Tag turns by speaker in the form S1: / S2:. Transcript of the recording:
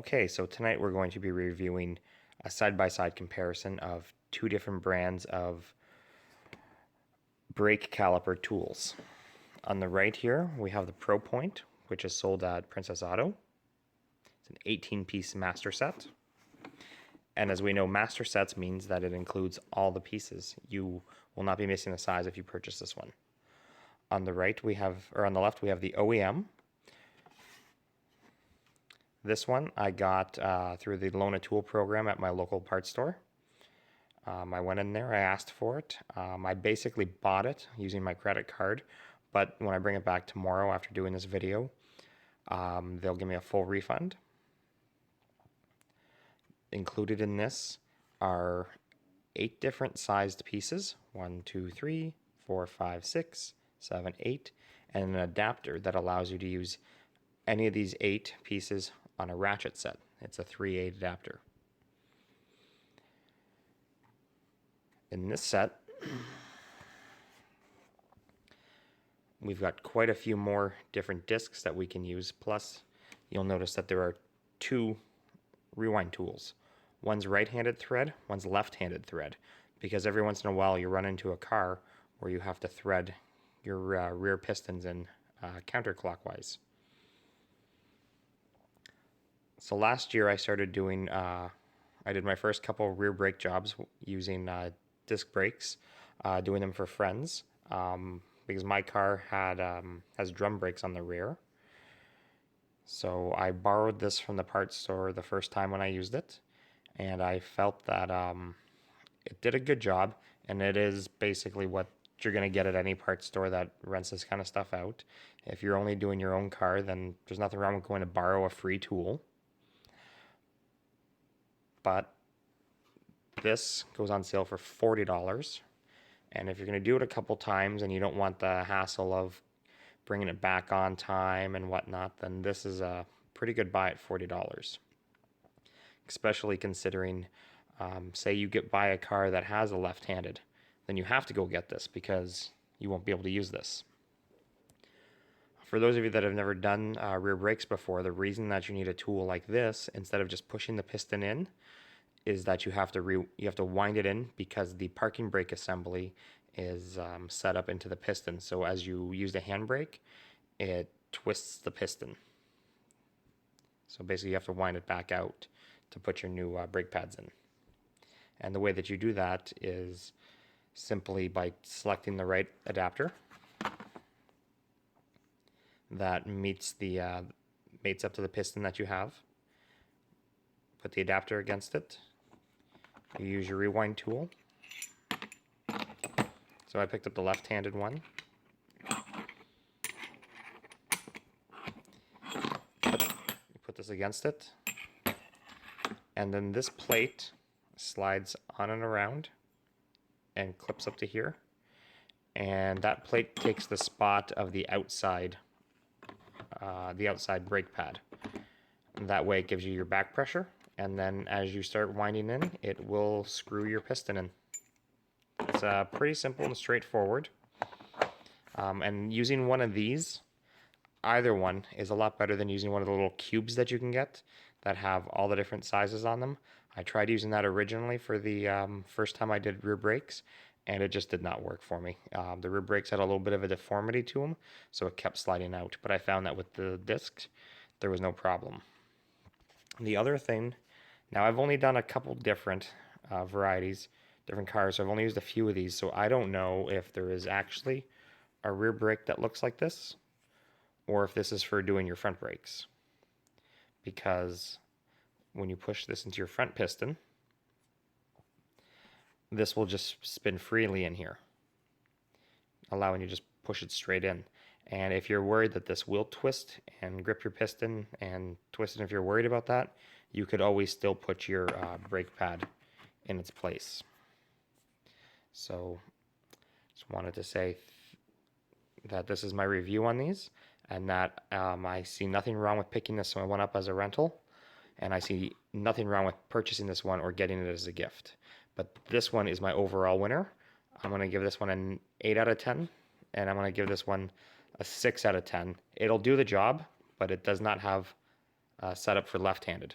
S1: Okay, so tonight we're going to be reviewing a side-by-side comparison of two different brands of brake caliper tools. On the right here, we have the Pro Point, which is sold at Princess Auto. It's an 18-piece master set. And as we know, master sets means that it includes all the pieces. You will not be missing a size if you purchase this one. On the right, on the left, we have the OEM. This one I got through the Loan a Tool program at my local parts store. I went in there, I asked for it. I basically bought it using my credit card, but when I bring it back tomorrow after doing this video, they'll give me a full refund. Included in this are 8 different sized pieces, 1, 2, 3, 4, 5, 6, 7, 8, and an adapter that allows you to use any of these 8 pieces on a ratchet set. It's a 3/8 adapter. In this set, we've got quite a few more different discs that we can use, plus you'll notice that there are 2 rewind tools. One's right-handed thread, one's left-handed thread, because every once in a while you run into a car where you have to thread your rear pistons in counterclockwise. So last year I started doing, I did my first couple rear brake jobs using disc brakes, doing them for friends, because my car has drum brakes on the rear. So I borrowed this from the parts store the first time when I used it, and I felt that it did a good job, and it is basically what you're going to get at any parts store that rents this kind of stuff out. If you're only doing your own car, then there's nothing wrong with going to borrow a free tool. But this goes on sale for $40, and if you're going to do it a couple times and you don't want the hassle of bringing it back on time and whatnot, then this is a pretty good buy at $40. Especially considering, say you buy a car that has a left-handed, then you have to go get this because you won't be able to use this. For those of you that have never done rear brakes before, the reason that you need a tool like this instead of just pushing the piston in is that you have to wind it in, because the parking brake assembly is set up into the piston. So as you use the handbrake, it twists the piston. So basically you have to wind it back out to put your new brake pads in. And the way that you do that is simply by selecting the right adapter that mates up to the piston that you have. Put the adapter against it. You use your rewind tool. So I picked up the left-handed one. You put this against it. And then this plate slides on and around and clips up to here. And that plate takes the spot of the outside brake pad. And that way it gives you your back pressure. And then as you start winding in, it will screw your piston in. It's pretty simple and straightforward. And using one of these, either one, is a lot better than using one of the little cubes that you can get that have all the different sizes on them. I tried using that originally for the first time I did rear brakes, and it just did not work for me. The rear brakes had a little bit of a deformity to them, so it kept sliding out. But I found that with the discs, there was no problem. The other thing, now I've only done a couple different varieties, different cars, so I've only used a few of these, so I don't know if there is actually a rear brake that looks like this, or if this is for doing your front brakes. Because when you push this into your front piston, this will just spin freely in here, allowing you to just push it straight in. And if you're worried that this will twist and grip your piston and twist it, if you're worried about that, you could always still put your brake pad in its place. So just wanted to say that this is my review on these, and that I see nothing wrong with picking this one up as a rental, and I see nothing wrong with purchasing this one or getting it as a gift. But this one is my overall winner. I'm going to give this one an 8 out of 10, and I'm going to give this one a 6 out of 10. It'll do the job, but it does not have setup for left-handed.